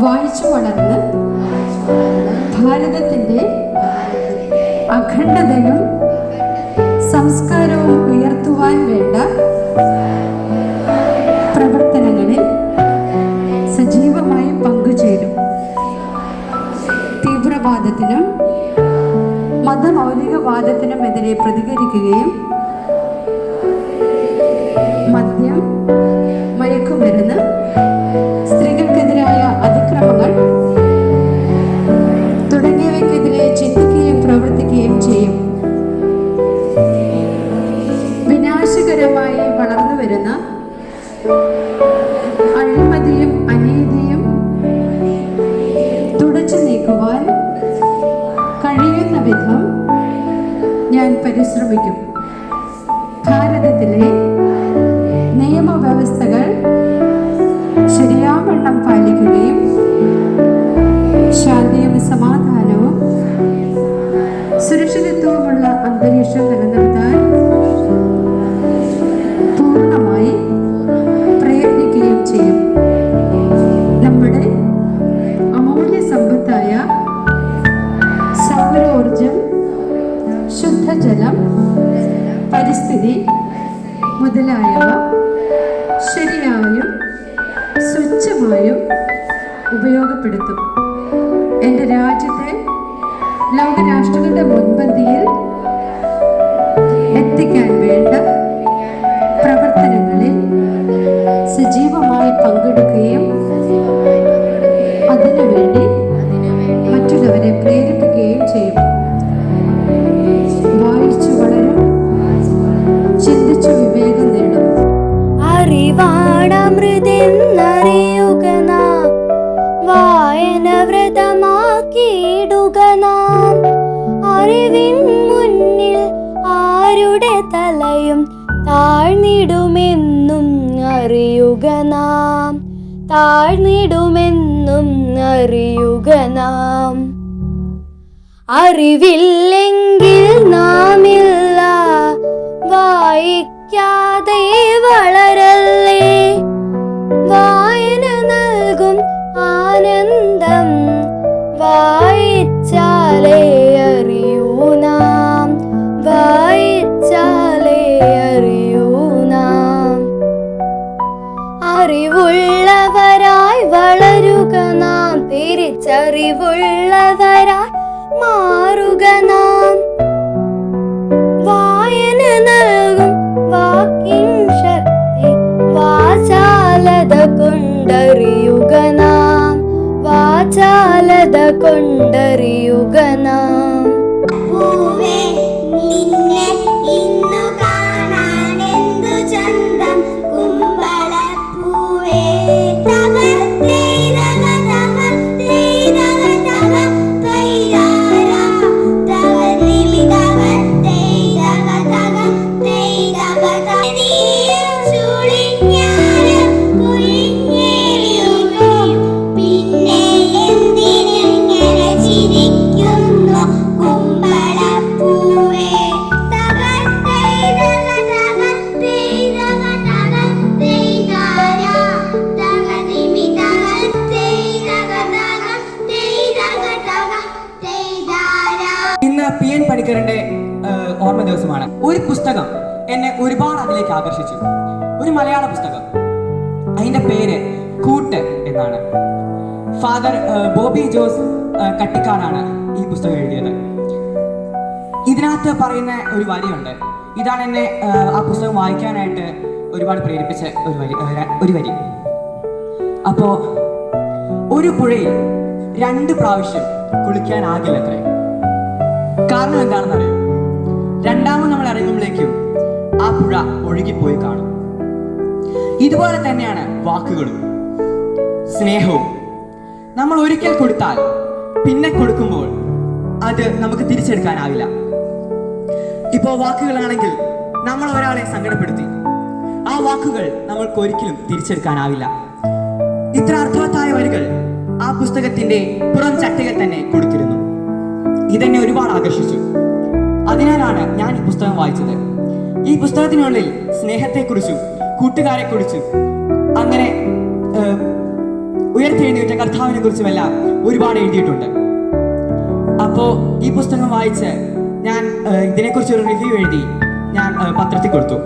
വായിച്ചു വളർന്ന് ഭാരതത്തിൻ്റെ അഖണ്ഡതയും സംസ്കാരവും ഉയർത്തുവാൻ വേണ്ട പ്രവർത്തനങ്ങളിൽ സജീവമായി പങ്കുചേരും. തീവ്രവാദത്തിനും മതമൗലികവാദത്തിനുമെതിരെ പ്രതികരിക്കുകയും മദ്യം, മയക്കുമരുന്ന്, സ്ത്രീകൾക്കെതിരായ അതിക്രമങ്ങൾ തുടങ്ങിയവയ്ക്കെതിരെ ചിന്തിക്കുകയും പ്രവർത്തിക്കുകയും ചെയ്യും. വിനാശകരമായി വളർന്നു വരുന്ന അഴിമതിയും അനീതിയും തുടച്ചു നീക്കുവാൻ കഴിയുന്ന വിധം ഞാൻ പരിശ്രമിക്കും. ഭാരതത്തിലെ നിയമവ്യവസ്ഥകൾ ശരിയാവണ്ണം പാലിക്കുകയും ശാന്തിയും സമാധാനവും സുരക്ഷിതത്വവുമുള്ള അന്തരീക്ഷം നിലനിർത്താൻ പൂർണ്ണമായി പ്രയത്നിക്കുകയും ചെയ്യും. നമ്മുടെ അമൂല്യ സമ്പത്തായ സൗരോർജം, ശുദ്ധജലം, പരിസ്ഥിതി മുതലായവ ശരിയായും സ്വച്ഛമായും ഉപയോഗപ്പെടുത്തും. എൻ്റെ രാജ്യത്തെ ലോകരാഷ്ട്രങ്ങളുടെ മുൻപന്തിയിൽ എത്തിക്കാൻ വേണ്ട പ്രവർത്തനങ്ങളിൽ സജീവമായി പങ്കെടുക്കുകയും അതിനുവേണ്ടി മറ്റുള്ളവരെ പ്രേരിപ്പിക്കുകയും ചെയ്യും. വായിച്ചു വളരും, ചിന്തിച്ചു വിവേകം നേടും. അറിവാണമൃതെന്നറിയുക നാം, വായന വ്രതമാക്കിയിടുക നാം. അറിവിൻ മുന്നിൽ ആരുടെ തലയും താഴ്ന്നിടുമെന്നും അറിയുക നാം, താഴ്ന്നിടുമെന്നും അറിയുക നാം. അറിവില്ലെങ്കിൽ നാമില്ല, വായിക്കാതെ വളരല്ലേ. വായന നൽകും ആനന്ദം വായിച്ചാലേ അറിയൂ നാം, വായിച്ചാലേ അറിയൂ നാം. അറിവുള്ളവരായി വളരുക നാം, തിരിച്ചറിവുള്ളവരായി മാറുക നാം. വായന നൽകും വാക്കിൻ ശക്തി വാചാലത കൊണ്ടറിയുക നാം, വാചാലത കൊണ്ടറിയുക നാം. പൂവേ നിന്നെ ഇന്നു കാണാൻ എന്തു ചന്തം, കുമ്പളപ്പൂവേ PN പണിക്കറിന്റെ ഓർമ്മ ദിവസമാണ്. ഒരു പുസ്തകം എന്നെ ഒരുപാട് അതിലേക്ക് ആകർഷിച്ചു. ഒരു മലയാള പുസ്തകം, അതിന്റെ പേര് കൂട്ട് എന്നാണ്. ഫാദർ ബോബി ജോസ് കട്ടിക്കാടാണ് ഈ പുസ്തകം എഴുതിയത്. ഇതിനകത്ത് പറയുന്ന ഒരു വരിയുണ്ട്. ഇതാണ് എന്നെ ആ പുസ്തകം വായിക്കാനായിട്ട് ഒരുപാട് പ്രേരിപ്പിച്ച ഒരു വരി. അപ്പോ ഒരു പുഴയിൽ 2 പ്രാവശ്യം കുളിക്കാനാകില്ലത്രേ. കാരണം എന്താണെന്ന് അറിയാം? രണ്ടാമത് നമ്മൾ ഇറങ്ങുമ്പോഴേക്കും ആ പുഴ ഒഴുകിപ്പോയി കാണും. ഇതുപോലെ തന്നെയാണ് വാക്കുകളും സ്നേഹവും. നമ്മൾ ഒരിക്കൽ കൊടുത്താൽ പിന്നെ കൊടുക്കുമ്പോൾ അത് നമുക്ക് തിരിച്ചെടുക്കാനാവില്ല. ഇപ്പോൾ വാക്കുകളാണെങ്കിൽ നമ്മൾ ഒരാളെ സങ്കടപ്പെടുത്തി, ആ വാക്കുകൾ നമ്മൾക്ക് ഒരിക്കലും തിരിച്ചെടുക്കാനാവില്ല. ഇത്ര അർത്ഥവത്തായ വരികൾ ആ പുസ്തകത്തിന്റെ പുറം ചട്ടയിൽ തന്നെ കൊടുത്തിരുന്നു. ഇതെന്നെ ഒരുപാട് ആകർഷിച്ചു. അതിനാലാണ് ഞാൻ ഈ പുസ്തകം വായിച്ചത്. ഈ പുസ്തകത്തിനുള്ളിൽ സ്നേഹത്തെക്കുറിച്ചും കൂട്ടുകാരെക്കുറിച്ചും അങ്ങനെ ഉയർത്തെഴുന്നേറ്റ കർത്താവിനെ കുറിച്ചുമെല്ലാം ഒരുപാട് എഴുതിയിട്ടുണ്ട്. അപ്പോൾ ഈ പുസ്തകം വായിച്ച് ഞാൻ ഇതിനെക്കുറിച്ചൊരു റിവ്യൂ എഴുതി ഞാൻ പത്രത്തിൽ കൊടുത്തു.